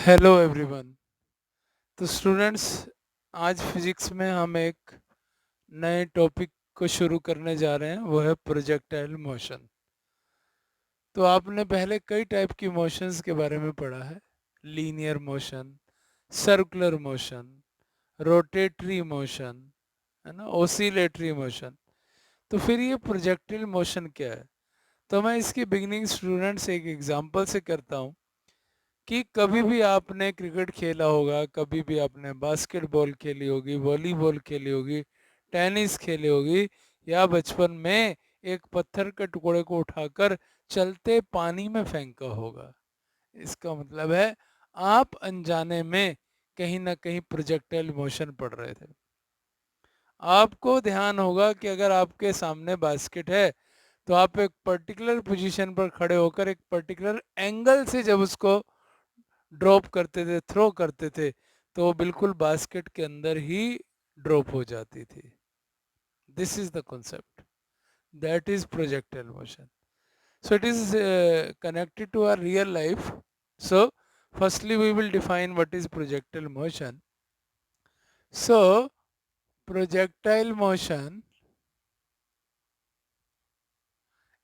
Hello everyone. तो students, आज physics में हम एक नए टॉपिक को शुरू करने जा रहे हैं, वो है प्रोजेक्टाइल मोशन। तो आपने पहले कई टाइप की मोशंस के बारे में पढ़ा है। Linear motion, circular motion, rotatory motion, है ना, ओसिलेटरी मोशन। तो फिर ये प्रोजेक्टाइल मोशन क्या है? तो मैं इसकी बिगिनिंग स्टूडेंट्स एक एग्जांपल से करता हूँ कि कभी भी आपने क्रिकेट खेला होगा, कभी भी आपने बास्केटबॉल खेली होगी, वॉलीबॉल खेली होगी, टेनिस खेली होगी, या बचपन में एक पत्थर के टुकड़े को उठाकर चलते पानी में फेंका होगा। इसका मतलब है आप अनजाने में कहीं ना कहीं प्रोजेक्टाइल मोशन पढ़ रहे थे। आपको ध्यान होगा कि अगर आपके सामने बास्केट है तो आप एक पर्टिकुलर पोजीशन पर खड़े होकर एक पर्टिकुलर एंगल से जब उसको ड्रॉप करते थे, थ्रो करते थे, तो वो बिल्कुल बास्केट के अंदर ही ड्रॉप हो जाती थी। This is the concept, that is projectile motion. So it is connected to our real life. So firstly we will define what is projectile motion. So projectile motion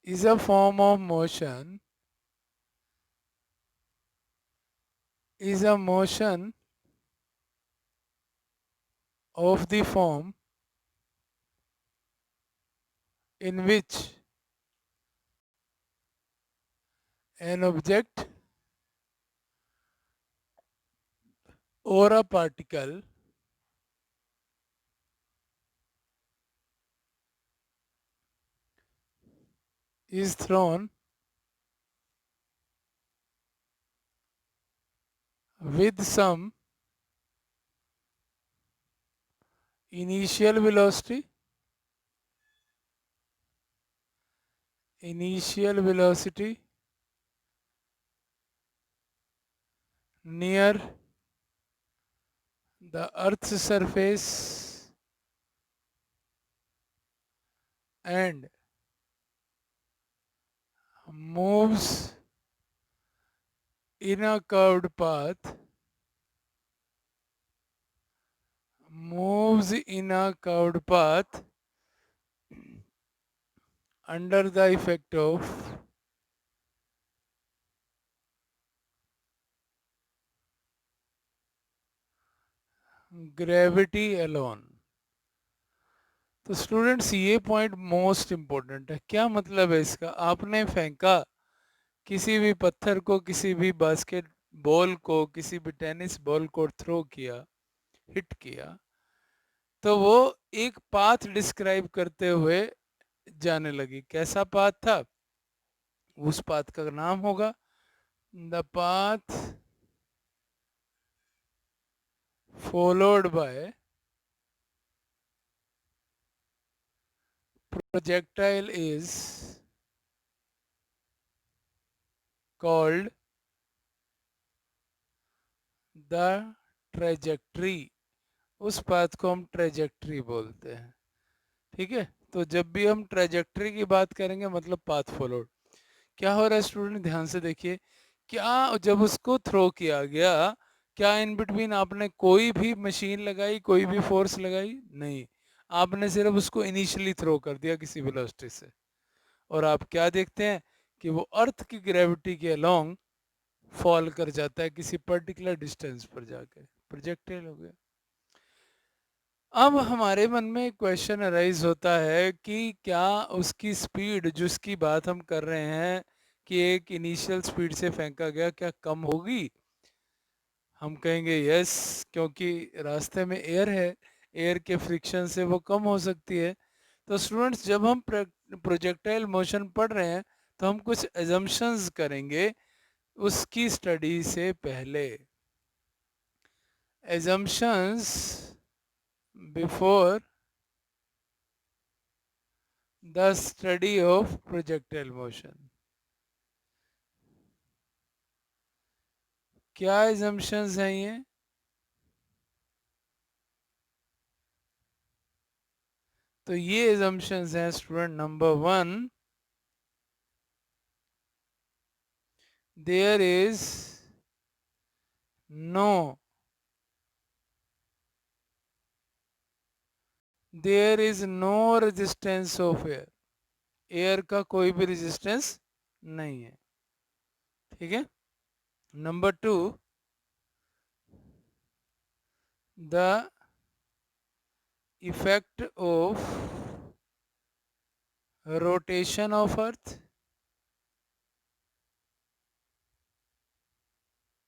is a form of motion, is a motion of the form in which an object or a particle is thrown with some initial velocity, initial velocity near the earth's surface and moves in a curved path, moves in a curved path under the effect of gravity alone. तो students, ये point most important है। क्या मतलब है इसका? आपने फेंका किसी भी पत्थर को, किसी भी बास्केट बॉल को, किसी भी टेनिस बॉल को थ्रो किया, हिट किया, तो वो एक पाथ डिस्क्राइब करते हुए जाने लगी। कैसा पाथ था? उस पाथ का नाम होगा the path followed by projectile is called the trajectory. उस पाथ को हम ट्रेजेक्ट्री बोलते हैं। ठीक है, तो जब भी हम ट्रेजेक्ट्री की बात करेंगे मतलब पाथ फॉलोड। क्या हो रहा है स्टूडेंट, ध्यान से देखिए। क्या जब उसको थ्रो किया गया, क्या इन बिटवीन आपने कोई भी मशीन लगाई, कोई भी फोर्स लगाई? नहीं। आपने सिर्फ उसको इनिशियली थ्रो कर दिया किसी वेलोसिटी से, और आप क्या देखते हैं कि वो अर्थ की ग्रेविटी के अलोंग फॉल कर जाता है किसी पर्टिकुलर डिस्टेंस पर जाके। प्रोजेक्टाइल हो गया। अब हमारे मन में एक क्वेश्चन अराइज होता है कि क्या उसकी स्पीड, जिसकी बात हम कर रहे हैं कि एक इनिशियल स्पीड से फेंका गया, क्या कम होगी? हम कहेंगे यस, क्योंकि रास्ते में एयर है, एयर के फ्रिक्शन से वो कम हो सकती है। तो स्टूडेंट्स, जब हम प्रोजेक्टाइल मोशन पढ़ रहे हैं तो हम कुछ एजम्पशंस करेंगे उसकी स्टडी से पहले। Assumptions before the study of projectile motion. क्या एजम्पशंस हैं ये? तो ये एजम्पशंस हैं student. Number one, there is no, there is no resistance of air, air का कोई भी रेजिस्टेंस नहीं है। ठीक है। Number two, the effect of rotation of earth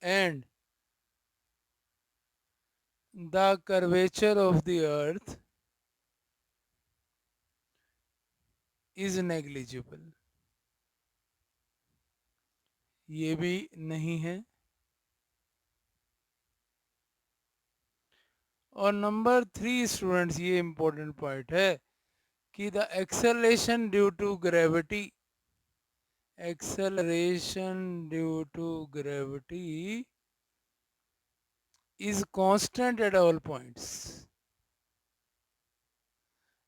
and the curvature of the earth is negligible, ये भी नहीं है। और नंबर थ्री स्टूडेंट्स, ये इंपॉर्टेंट पॉइंट है कि the acceleration due to gravity, acceleration due to gravity is constant at all points,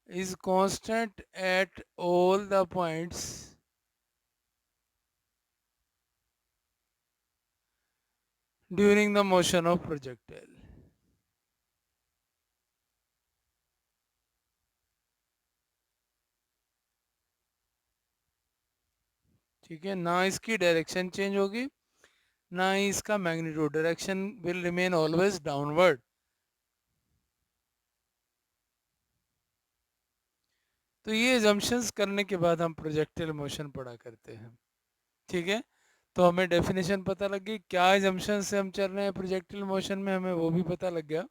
is constant at all the points during the motion of projectile। ठीक है, ना इसकी डायरेक्शन चेंज होगी, ना ही इसका magnitude, direction will remain always downward. तो ये assumptions करने के बाद हम प्रोजेक्टाइल मोशन पढ़ा करते हैं। ठीक है, तो हमें डेफिनेशन पता लग गई, क्या एजम्पशन से हम चल रहे हैं प्रोजेक्टाइल मोशन में, हमें वो भी पता लग गया।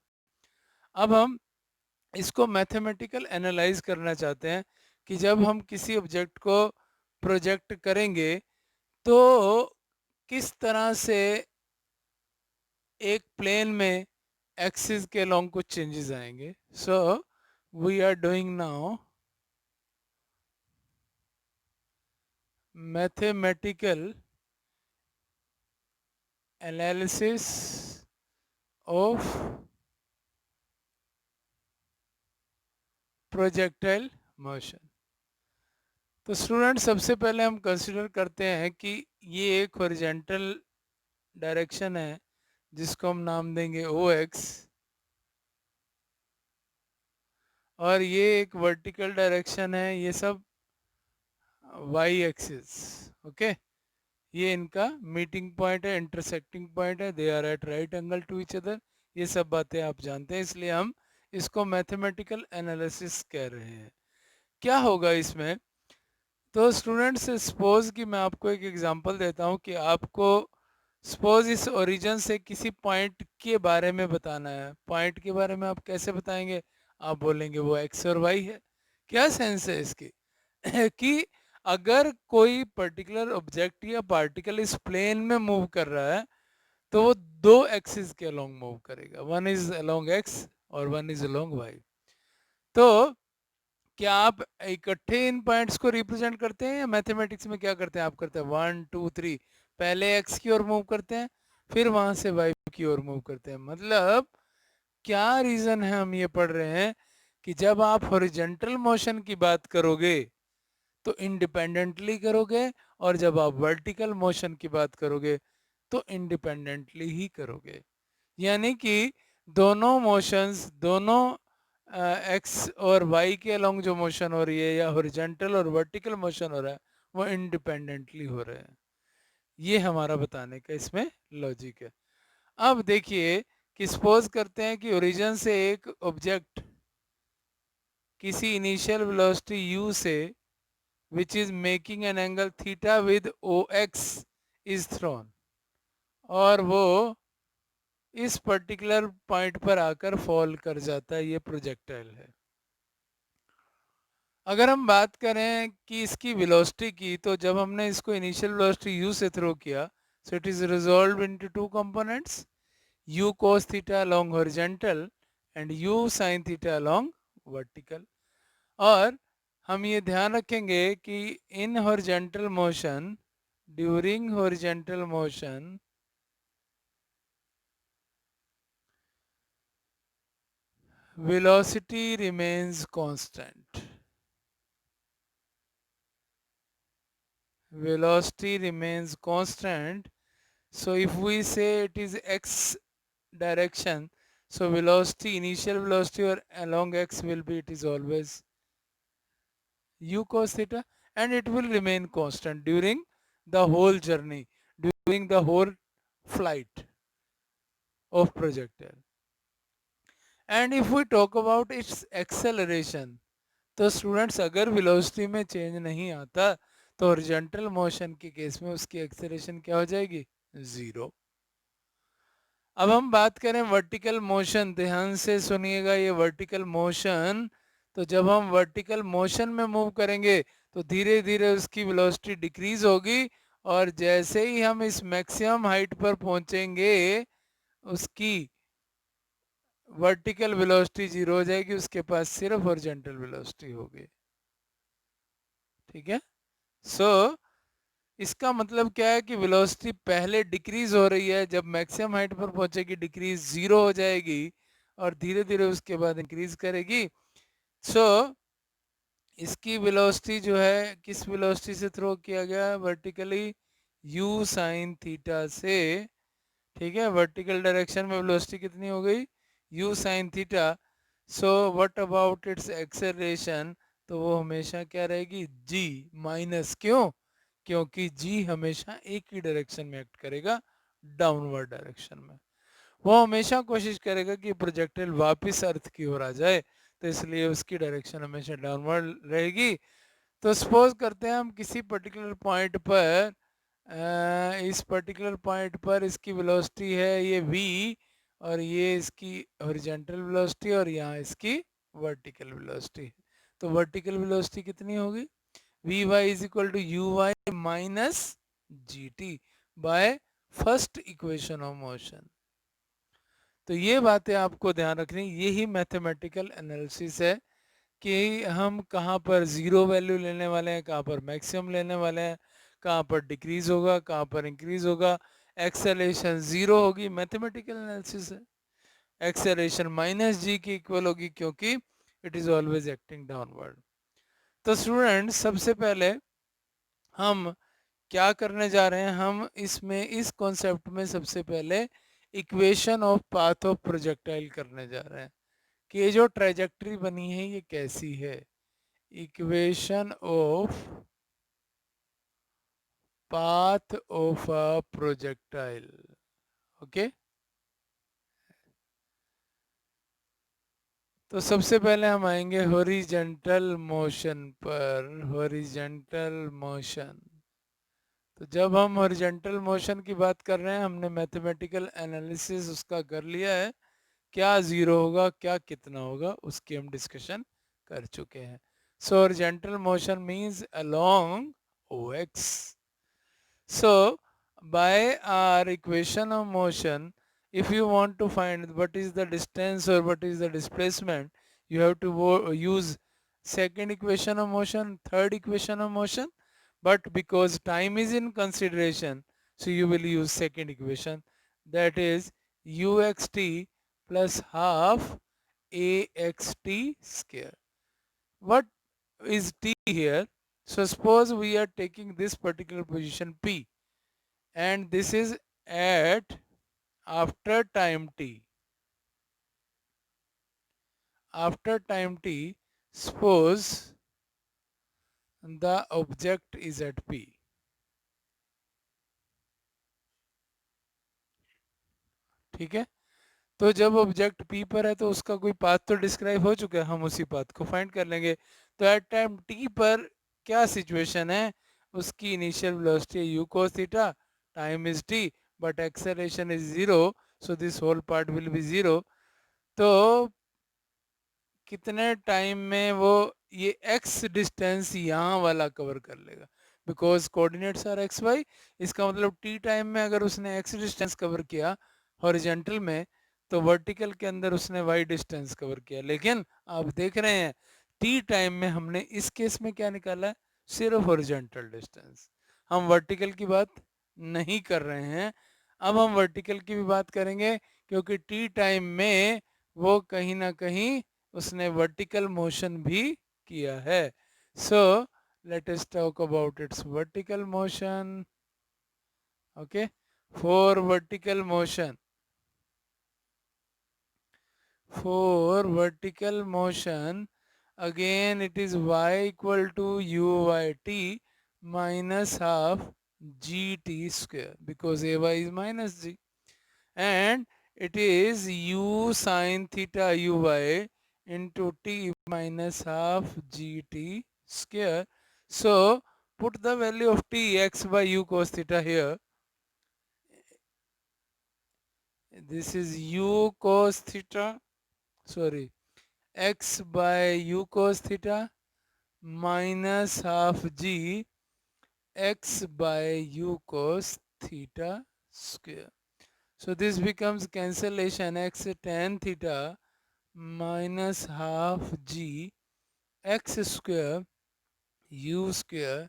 अब हम इसको मैथमेटिकल एनालाइज करना चाहते हैं कि जब हम किसी ऑब्जेक्ट को प्रोजेक्ट करेंगे तो किस तरह से एक प्लेन में एक्सिस के अलोंग कुछ चेंजेस आएंगे। So we are doing now mathematical analysis of projectile motion. तो स्टूडेंट, सबसे पहले हम कंसिडर करते हैं कि ये एक हॉरिजॉन्टल डायरेक्शन है जिसको हम नाम देंगे ओ एक्स, और ये एक वर्टिकल डायरेक्शन है, ये सब वाई एक्सिस। ओके, ये इनका मीटिंग पॉइंट है, इंटरसेक्टिंग पॉइंट है, they are at right angle to each other. ये सब बातें आप जानते हैं, इसलिए हम इसको मैथमेटिकल एनालिसिस कह रहे हैं। क्या होगा इसमें, तो स्टूडेंट्स सपोज कि मैं आपको एक एग्जांपल देता हूँ कि आपको सपोज इस ओरिजिन से किसी पॉइंट के बारे में बताना है। पॉइंट के बारे में आप कैसे बताएंगे, आप बोलेंगे वो एक्स और वाई है। क्या सेंस है इसकी कि अगर कोई पर्टिकुलर ऑब्जेक्ट या पार्टिकल इस प्लेन में मूव कर रहा है तो वो दो एक्सिस के अलोंग मूव करेगा, वन इज अलोंग एक्स और वन इज अलोंग वाई। तो क्या आप इकट्ठे इन पॉइंट्स को रिप्रेजेंट करते हैं, या मैथमेटिक्स में क्या करते हैं, आप करते हैं 1 2 3, पहले एक्स की ओर मूव करते हैं, फिर वहां से वाई की ओर मूव करते हैं। मतलब क्या रीजन है, हम ये पढ़ रहे हैं कि जब आप हॉरिजॉन्टल मोशन की बात करोगे तो इंडिपेंडेंटली करोगे, और जब आप वर्टिकल मोशन की बात करोगे तो इंडिपेंडेंटली ही करोगे। यानी कि दोनों मोशंस, दोनों एक्स और वाई के अलोंग जो मोशन हो रही है, या हॉरिजॉन्टल और वर्टिकल मोशन हो रहा है, वो इंडिपेंडेंटली हो रहे हैं। ये हमारा बताने का इसमें लॉजिक है। अब देखिए कि सपोज करते हैं कि ओरिजिन से एक ऑब्जेक्ट किसी इनिशियल वेलोसिटी u से which is making an angle theta with OX is thrown, और वो इस पर्टिकुलर पॉइंट पर आकर फॉल कर जाता है, ये प्रोजेक्टाइल है। अगर हम बात करें कि इसकी वेलोसिटी की, तो जब हमने इसको इनिशियल वेलोसिटी u से थ्रो किया, so it is resolve into two components, u cos theta along horizontal and u sin theta along vertical। और हम ये ध्यान रखेंगे कि in horizontal motion, during horizontal motion, velocity remains constant, velocity remains constant। So if we say it is x direction, so velocity, initial velocity or along x will be, it is always u cos theta, and it will remain constant during the whole journey, during the whole flight of projectile. And if we talk about its acceleration, तो students अगर velocity में change नहीं आता तो horizontal motion के case में उसकी acceleration क्या हो जाएगी, जीरो। अब हम बात करें वर्टिकल मोशन, ध्यान से सुनिएगा, ये वर्टिकल मोशन, तो जब हम वर्टिकल मोशन में मूव करेंगे तो धीरे धीरे उसकी वेलोसिटी डिक्रीज होगी, और जैसे ही हम इस मैक्सिमम हाइट पर पहुंचेंगे उसकी वर्टिकल वेलोसिटी जीरो हो जाएगी, उसके पास सिर्फ हॉरिजॉन्टल वेलोसिटी होगी। ठीक है, सो इसका मतलब क्या है कि वेलोसिटी पहले डिक्रीज हो रही है, जब मैक्सिमम हाइट पर पहुंचेगी डिक्रीज जीरो हो जाएगी, और धीरे धीरे उसके बाद इंक्रीज करेगी। सो इसकी वेलोसिटी जो है किस वेलोसिटी से थ्रो किया गया, वर्टिकली u साइन थीटा से। ठीक है, वर्टिकल डायरेक्शन में वेलोसिटी कितनी हो गई, u sine theta. So what about it's acceleration, तो वो हमेशा क्या रहेगी, g माइनस, क्यों, क्योंकि g हमेशा एक ही डायरेक्शन में एक्ट करेगा, डाउनवर्ड डायरेक्शन में। वो हमेशा कोशिश करेगा कि प्रोजेक्टाइल वापस अर्थ की ओर आ जाए, तो इसलिए उसकी डायरेक्शन हमेशा डाउनवर्ड रहेगी। तो सपोज करते हैं हम किसी पर्टिकुलर पॉइंट पर, इस पर्टिकुलर पॉइंट पर इसकी वेलोसिटी है ये v, और ये इसकी हॉरिजॉन्टल वेलोसिटी, और यहाँ इसकी वर्टिकल वेलोसिटी। तो वर्टिकल वेलोसिटी कितनी होगी, V Y is equal to U Y minus G T by first equation of motion. तो ये बातें आपको ध्यान रखनी, यही मैथमेटिकल एनालिसिस है कि हम कहाँ पर ज़ीरो वैल्यू लेने वाले हैं, कहाँ पर मैक्सिमम लेने वाले हैं, कहाँ पर डिक्रीज होगा, कहाँ पर इंक्रीज होगा, एक्सेलरेशन ज़ीरो होगी, मैथमेटिकल एनालिसिस है। एक्सेलरेशन माइनस जी की इक्वल होगी क्योंकि it is always acting downward. तो स्टूडेंट सबसे पहले हम क्या करने जा रहे हैं, हम इसमें इस कॉन्सेप्ट में सबसे पहले equation of path of projectile करने जा रहे हैं कि ये जो ट्रेजेक्ट्री बनी है ये कैसी है। Equation of path of a projectile, okay. तो सबसे पहले हम आएंगे हॉरिजॉन्टल मोशन पर, हॉरिजॉन्टल मोशन। तो जब हम हॉरिजॉन्टल मोशन की बात कर रहे हैं, हमने मैथमेटिकल एनालिसिस उसका कर लिया है, क्या ज़ीरो होगा, क्या कितना होगा, उसकी हम डिस्कशन कर चुके हैं। So horizontal motion means along O X. So, by our equation of motion, if you want to find what is the distance or what is the displacement, you have to use second equation of motion, third equation of motion. But because time is in consideration, so you will use second equation, that is uxt plus half axt square. What is t here? So suppose we are taking this particular position P, and this is at after time t. After time t, suppose the object is at P. ठीक है, तो जब object P पर है तो उसका कोई path तो डिस्क्राइब हो चुका है, हम उसी पाथ को फाइंड कर लेंगे। तो एट टाइम t पर क्या सिचुएशन है, उसकी initial velocity u cos theta, time is t, but acceleration is zero, so this whole part will be zero. तो कितने टाइम में वो ये x डिस्टेंस यहाँ वाला कवर कर लेगा, because coordinates are X Y. इसका मतलब t टाइम में अगर उसने x डिस्टेंस कवर किया हॉरिजॉन्टल में, तो वर्टिकल के अंदर उसने y डिस्टेंस कवर किया। लेकिन आप देख रहे हैं t टाइम में हमने इस केस में क्या निकाला है, सिर्फ हॉरिजॉन्टल डिस्टेंस, हम वर्टिकल की बात नहीं कर रहे हैं। अब हम वर्टिकल की भी बात करेंगे क्योंकि t टाइम में वो कहीं ना कहीं उसने वर्टिकल मोशन भी किया है। So let us talk about it's vertical motion. Okay, for vertical motion For vertical motion, again it is y equal to uyt minus half gt square, because ay is minus g, and it is u sine theta uy into t minus half gt square. So put the value of t x by u cos theta here. This is u cos theta, sorry, x by u cos theta minus half g x by u cos theta square. So this becomes cancellation, x tan theta minus half g x square u square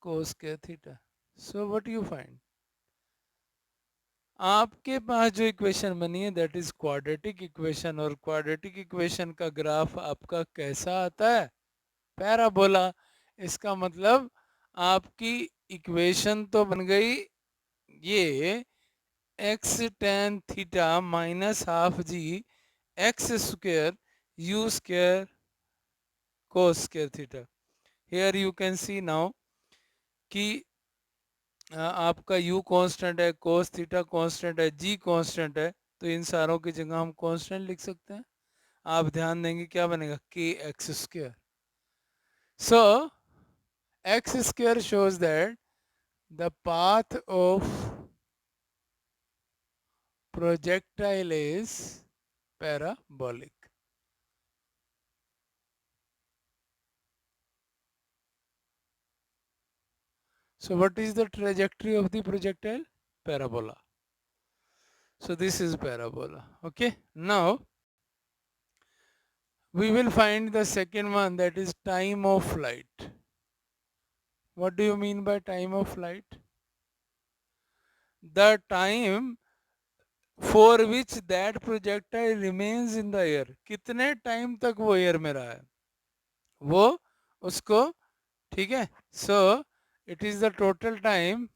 cos square theta. So what do you find? आपके पास जो equation बनी है that is quadratic equation, और quadratic equation का graph आपका कैसा आता है? पैराबोला। इसका मतलब आपकी इक्वेशन तो बन गई ये X tan theta minus half G X square U square cos square theta. Here you can see now कि आपका u कांस्टेंट है, कोस थीटा कांस्टेंट है, g कांस्टेंट है, तो इन सारों की जगह हम कांस्टेंट लिख सकते हैं। आप ध्यान देंगे क्या बनेगा, के x square. So x square shows that the path of projectile is parabolic. So what is the trajectory of the projectile? Parabola. So this is parabola. Okay. Now we will find the second one, that is time of flight. What do you mean by time of flight? The time for which that projectile remains in the air. कितने time तक वो air में रहा है वो उसको, ठीक है। So it is the total time,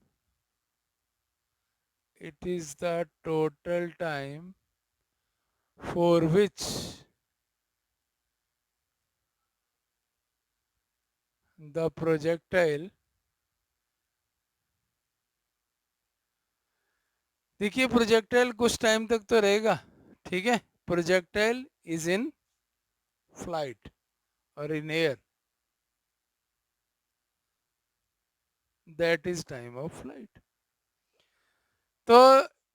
it is the total time for which the projectile, देखिए प्रोजेक्टाइल कुछ टाइम तक तो रहेगा, ठीक है। प्रोजेक्टाइल इज इन फ्लाइट और in air, that is time of flight. तो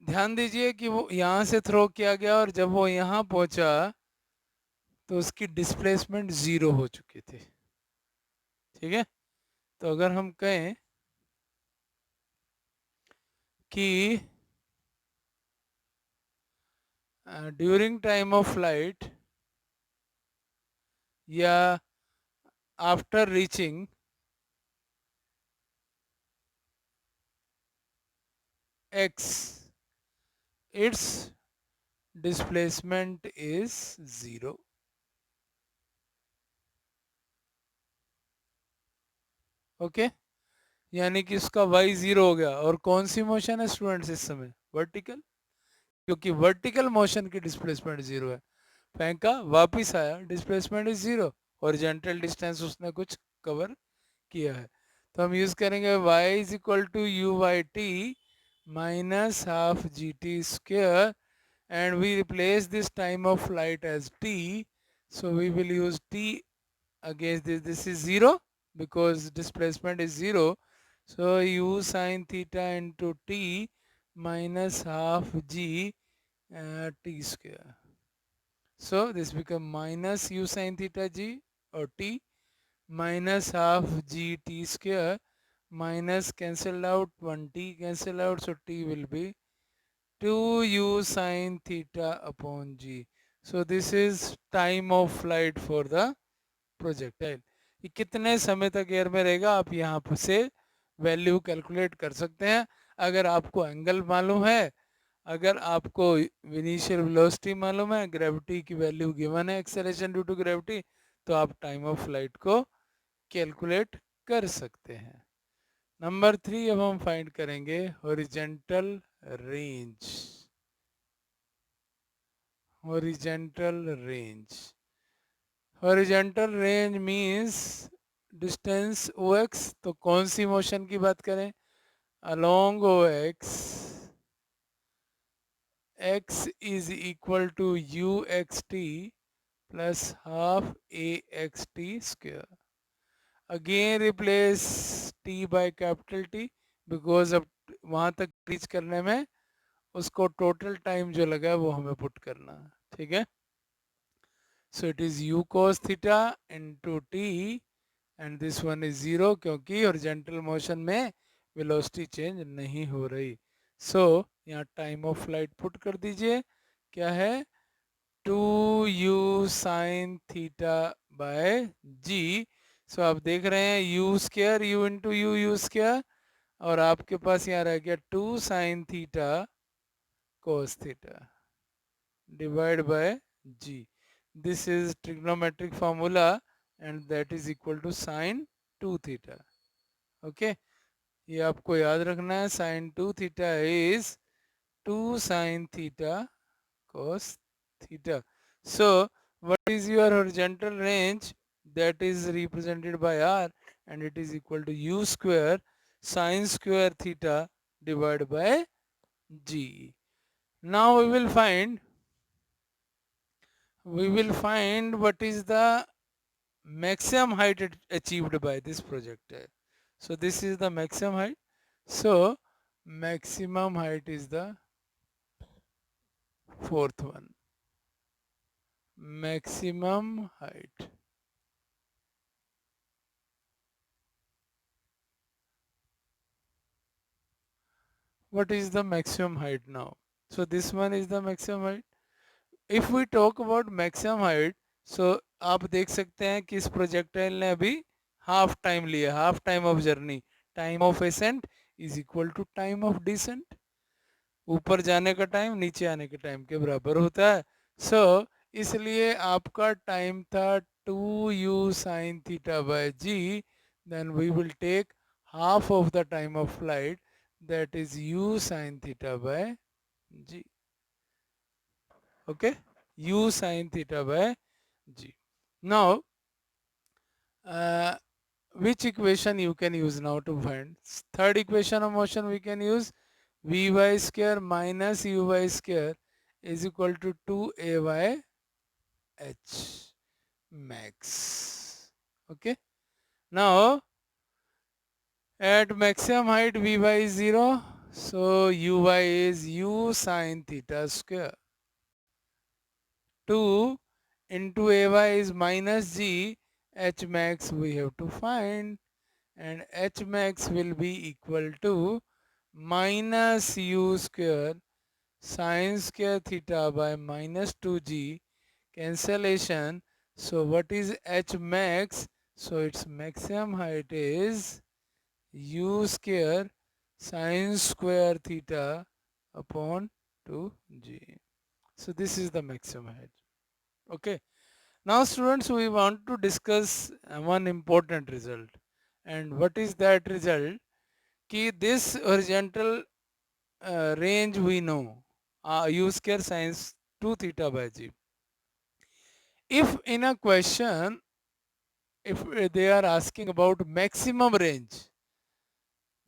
ध्यान दीजिए कि वो यहाँ से थ्रो किया गया और जब वो यहाँ पहुंचा तो उसकी डिस्प्लेसमेंट जीरो हो चुकी थी, ठीक है। तो अगर हम कहें कि ड्यूरिंग टाइम ऑफ फ्लाइट या after reaching x, its displacement is 0. Okay, यानी कि उसका y 0 हो गया। और कौन सी मोशन है स्टूडेंट्स इस समय? वर्टिकल, क्योंकि वर्टिकल मोशन की डिस्प्लेसमेंट 0 है। फेंका, वापिस आया, डिस्प्लेसमेंट इज 0, हॉरिजॉन्टल डिस्टेंस उसने कुछ कवर किया है। तो हम यूज करेंगे y is equal to U by T minus half G T square, and we replace this time of flight as t, so we will use t against this. This is 0 because displacement is 0, so u sine theta into t minus half g t square. So this become minus u sine theta g or t minus half g t square, minus cancelled out, 1t cancel out, so t will be 2u sine theta upon g. So this is time of flight for the projectile. ये कितने समय तक air में रहेगा आप यहाँ से value calculate कर सकते हैं। अगर आपको एंगल मालूम है, अगर आपको इनिशियल वेलोसिटी मालूम है, ग्रेविटी की वैल्यू गिवन है, एक्सेलरेशन ड्यू टू ग्रेविटी, तो आप टाइम ऑफ फ्लाइट को कैलकुलेट कर सकते हैं। नंबर 3 अब हम फाइंड करेंगे horizontal range. horizontal range. Horizontal range means distance OX, तो कौन सी मोशन की बात करें? Along OX x is equal to UXT plus half AXT square. Again replace T by capital T because अब वहाँ तक रीच करने में उसको टोटल टाइम जो लगा है वो हमें पुट करना है, ठीक है? So it is u cos theta into T and this one is zero क्योंकि हॉरिजॉन्टल मोशन में वेलोसिटी चेंज नहीं हो रही. सो यहाँ टाइम ऑफ फ्लाइट पुट कर दीजिए, क्या है? 2u sine theta by G. So आप देख रहे हैं u square, u into U square, और आपके पास यहाँ रह गया 2 sine theta cos theta divide by G. This is trigonometric formula and that is equal to sine 2 theta. Okay, ये आपको याद रखना है. Sine 2 theta is 2 sine theta cos theta. So what is your horizontal range? That is represented by r and it is equal to u square sine square theta divided by g. Now we will find what is the maximum height achieved by this projectile. So this is the maximum height. So maximum height is the fourth one. Maximum height. What is the maximum height now? So this one is the maximum height. If we talk about maximum height, so आप देख सकते हैं कि इस projectile ने अभी half time लिया, half time of journey. Time of ascent is equal to time of descent. ऊपर जाने का टाइम नीचे आने के टाइम के बराबर होता है. सो इसलिए आपका टाइम था 2u sine theta by G. Then we will take half of the time of flight, that is u sin theta by g. Okay, u sin theta by g. Now which equation you can use now to find? Third equation of motion we can use vy square minus uy square is equal to 2ay h max. Okay, now at maximum height vy is 0, so uy is u sin theta square. 2 into ay is minus g, h max we have to find, and h max will be equal to minus u square sin square theta by minus 2g, cancellation. So what is h max? So its maximum height is u square sin square theta upon 2g. So this is the maximum height. Okay. Now students, we want to discuss one important result. And what is that result? Ki this horizontal range we know, u square sin 2 theta by g. If in a question, if they are asking about maximum range,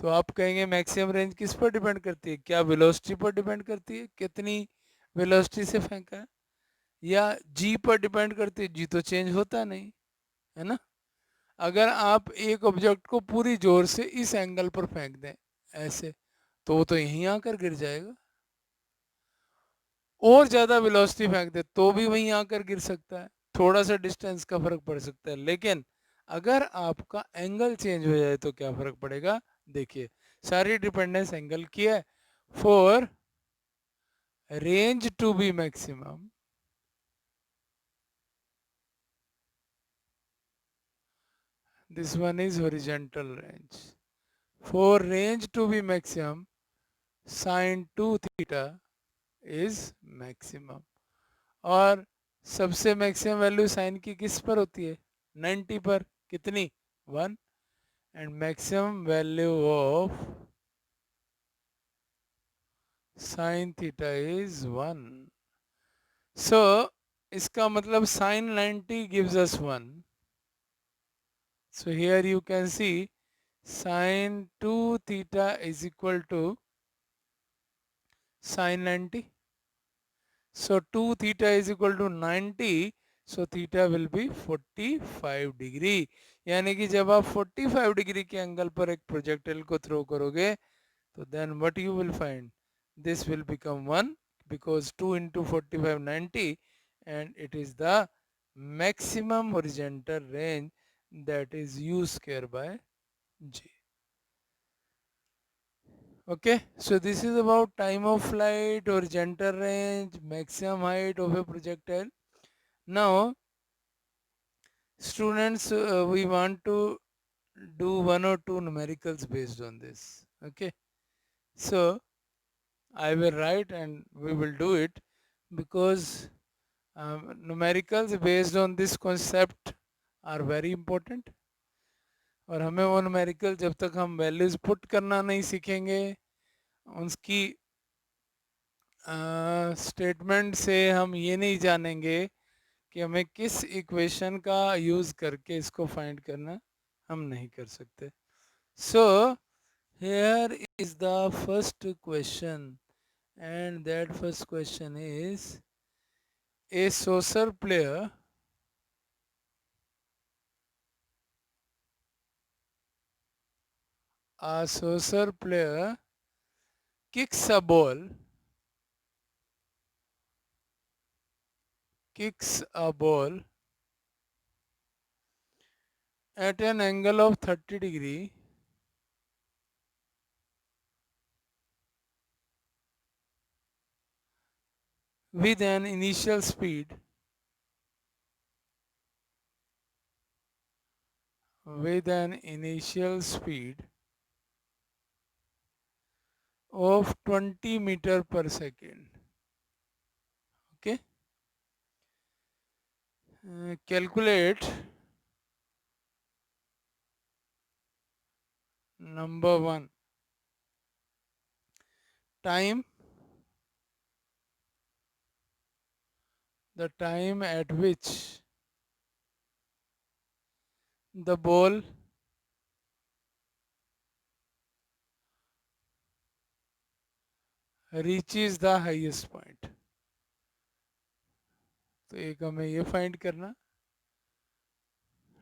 तो आप कहेंगे maximum range किस पर depend करती है? क्या velocity पर depend करती है, कितनी वेलोसिटी से फेंका है, या जी पर डिपेंड करती है? जी तो चेंज होता नहीं है ना. अगर आप एक ऑब्जेक्ट को पूरी जोर से इस एंगल पर फेंक दें ऐसे, तो वो तो यहीं आकर गिर जाएगा. और ज़्यादा वेलोसिटी फेंक दे तो भी वहीं आकर गिर सकता है. थोड़ा सा डिस्टेंस का फर्क पड़ सकता है. लेकिन अगर आपका एंगल चेंज हो जाए तो क्या फर्क पड़ेगा? देखिए, सारी डिपेंडेंस एंगल की है. For range to be maximum, this one is horizontal range. For range to be maximum, sin 2 theta is maximum. और सबसे मैक्सिमम वैल्यू साइन की किस पर होती है? 90 पर. कितनी? 1. And maximum value of sine theta is 1. So इसका मतलब sin 90 gives us 1. So here you can see sin 2 theta is equal to sin 90. So 2 theta is equal to 90. So theta will be 45 degree. यानी कि जब आप 45 degree के angle पर एक projectile को थ्रो करोगे तो then what you will find? This will become 1 because 2 into 45 90, and it is the maximum horizontal range, that is u square by g. Okay, so this is about time of flight, horizontal range, maximum height of a projectile. Now students, we want to do one or two numericals based on this. Okay, so I will write and we will do it because numericals based on this concept are very important. और हमें वो numerical जब तक हम values put करना नहीं सीखेंगे, उसकी स्टेटमेंट से हम ये नहीं जानेंगे कि हमें किस इक्वेशन का यूज़ करके इसको फाइंड करना, हम नहीं कर सकते. So here is the first question, and that first question is, a saucer player kicks a ball at an angle of 30 degree with an initial speed of 20 meter per second. Okay, calculate number 1, time, the time at which the ball reaches the highest point. तो एक हमें ये find करना,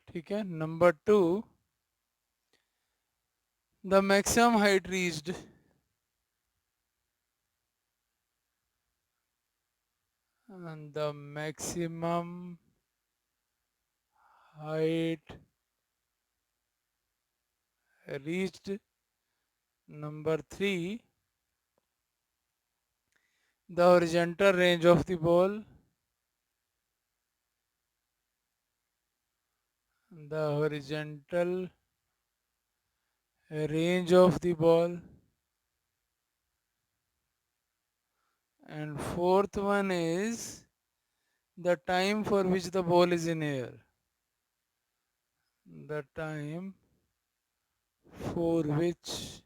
ठीक है. Number 2, the maximum height reached and the maximum height reached. Number 3, the horizontal range of the ball, the horizontal range of the ball. And fourth one is the time for which the ball is in air, the time for which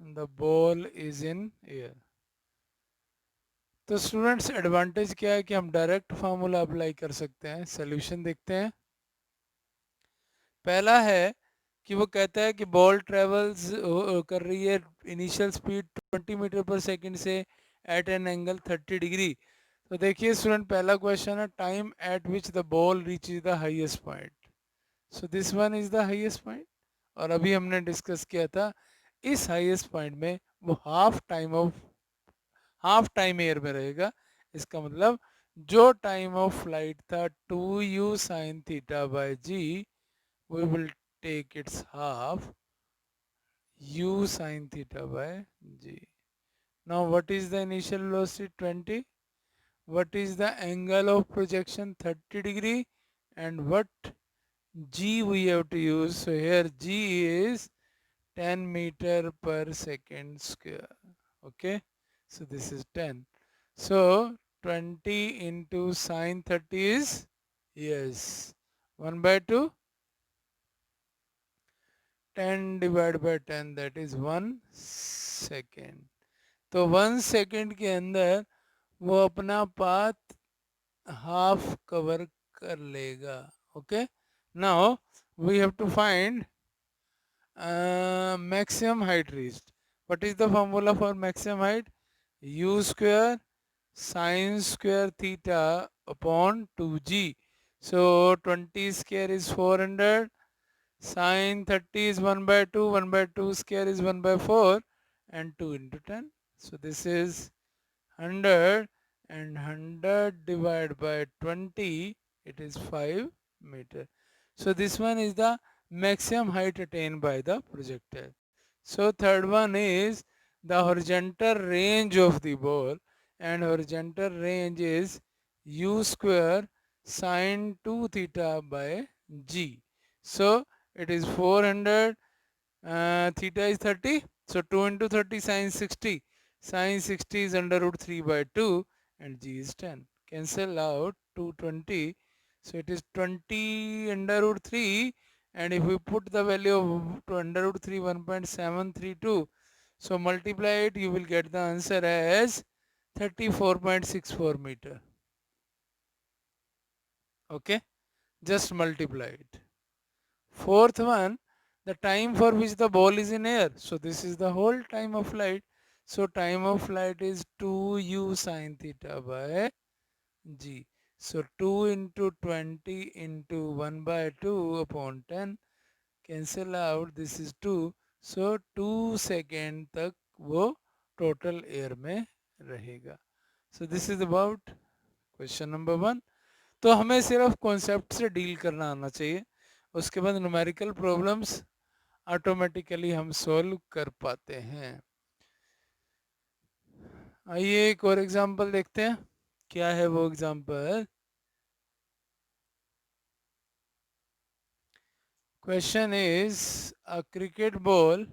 the ball is in air. तो students advantage क्या है कि हम direct formula apply कर सकते हैं. Solution देखते हैं. पहला है कि वो कहता है कि बॉल ट्रेवल्स कर रही है इनिशियल स्पीड 20 मीटर पर सेकंड से एट एन एंगल 30 डिग्री. तो देखिए स्टूडेंट, पहला क्वेश्चन है time eight which the ball reach the highest point. So this one is the highest point. और अभी हमने डिस्कस किया था इस हाईएस्ट पॉइंट में वो हाफ टाइम एयर में रहेगा. इसका मतलब जो टाइम ऑफ फ्लाइट था 2u sin theta by G, we will take its half, u sin theta by g. Now what is the initial velocity? 20. What is the angle of projection? 30 degree. And what g we have to use? So here g is 10 meter per second square. Okay, so this is 10. So 20 into sine 30 is, yes, 1 by 2. 10 divided by 10, that is 1 second. तो 1 second के अंदर वो अपना path half cover कर लेगा. Okay, now we have to find maximum height reached. What is the formula for maximum height? U square sine square theta upon 2g. So 20 square is 400, sine 30 is 1 by 2, 1 by 2 square is 1 by 4, and 2 into 10. So this is 100, and 100 divided by 20, it is 5 meter. So this one is the maximum height attained by the projectile. So third one is the horizontal range of the ball, and horizontal range is u square sine 2 theta by g. So it is 400, theta is 30, so 2 into 30 sine 60. Sine 60 is under root 3 by 2, and g is 10. Cancel out 220. So it is 20 under root 3, and if we put the value of under root 3 1.732, so multiply it, you will get the answer as 34.64 meter. Okay, just multiply it. Fourth one, the time for which the ball is in air. So this is the whole time of flight. So time of flight is 2u sine theta by g. So 2 into 20 into 1 by 2 upon 10. Cancel out, this is 2. So 2 second तक वो total air में रहेगा. So this is about question number 1. तो हमें सिर्फ concept से deal करना आना चाहिए, उसके बाद न्यूमेरिकल प्रॉब्लम्स ऑटोमेटिकली हम सॉल्व कर पाते हैं. आइए एक और एग्जांपल देखते हैं. क्या है वो example? Question is a cricket ball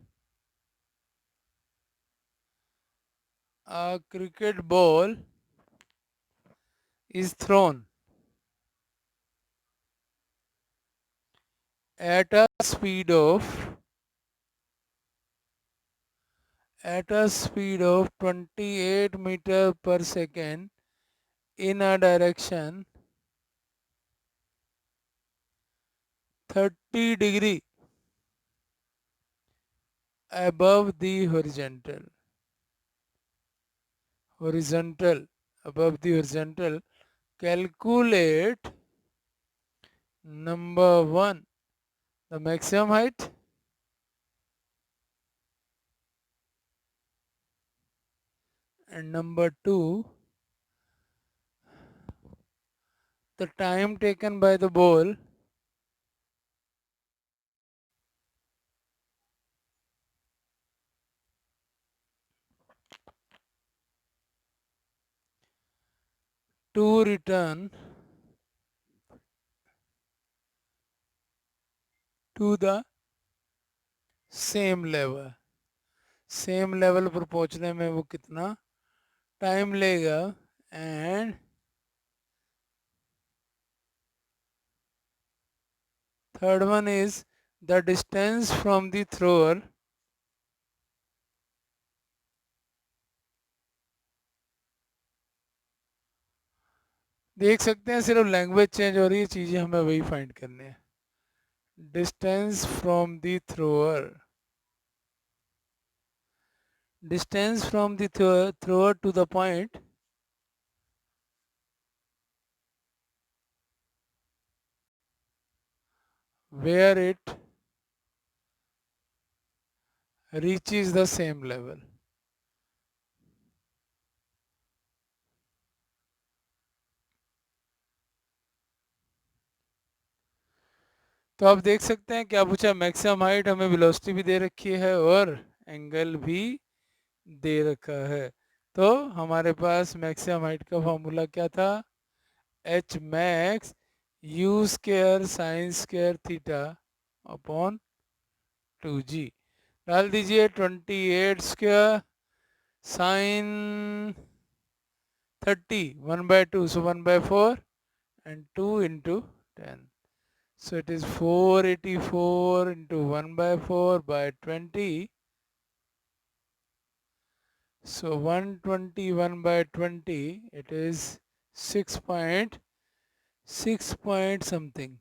is thrown at a speed of 28 meter per second in a direction 30 degree above the horizontal. Above the horizontal. Calculate number 1, the maximum height, and number 2, the time taken by the ball to return to the same level. Same level पर पहुंचने में वो कितना time लेगा, and third one is the distance from the thrower देख सकते हैं सिर्फ लैंग्वेज चेंज हो रही है, चीजें हमें वही फाइंड करनी है. Distance from the thrower, distance from the thrower to the point where it reaches the same level. तो आप देख सकते हैं क्या पूछा. मैक्सिमम हाइट, हमें वेलोसिटी भी दे रखी है और एंगल भी दे रखा है. तो हमारे पास मैक्सिमम हाइट का फॉर्मूला क्या था? H max you square sine square theta upon 2g. डाल दीजिए 28 square sine 30 1 by 2, so 1 by 4, and 2 into 10. So it is 484 into 1 by 4 by 20 So 121 by 20, it is 6 point something.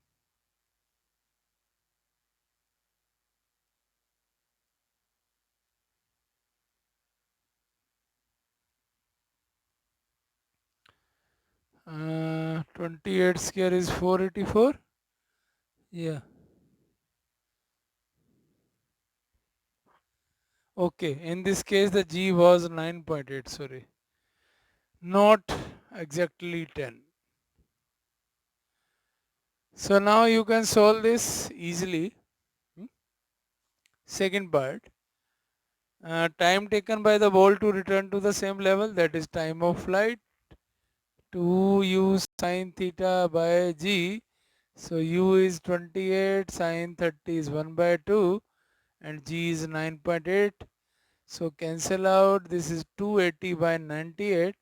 Uh, 28 square is 484. Yeah. Okay. In this case, the G was 9.8. Sorry. Not exactly 10. So now you can solve this easily. Hmm. Second part. Time taken by the ball to return to the same level, that is time of flight. 2u sine theta by g. So u is 28, sine 30 is 1 by 2, and g is 9.8. So cancel out, this is 280 by 98.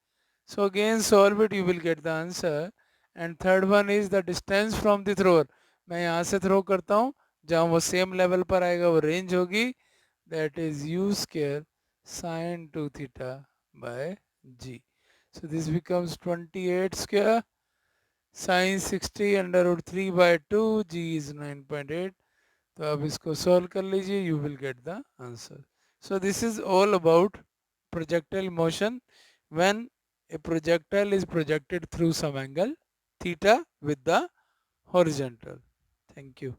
So again solve it, you will get the answer. And third one is the distance from the thrower. मैं यहाँ से throw करता हूँ, जहाँ वो same level पर आएगा वो रेंज होगी, that is u square sine 2 theta by g. So this becomes 28 square sine 60 under root 3 by 2, g is 9.8. तो आप इसको सॉल्व कर लीजिए, you will get the answer. So this is all about projectile motion when a projectile is projected through some angle theta with the horizontal. Thank you.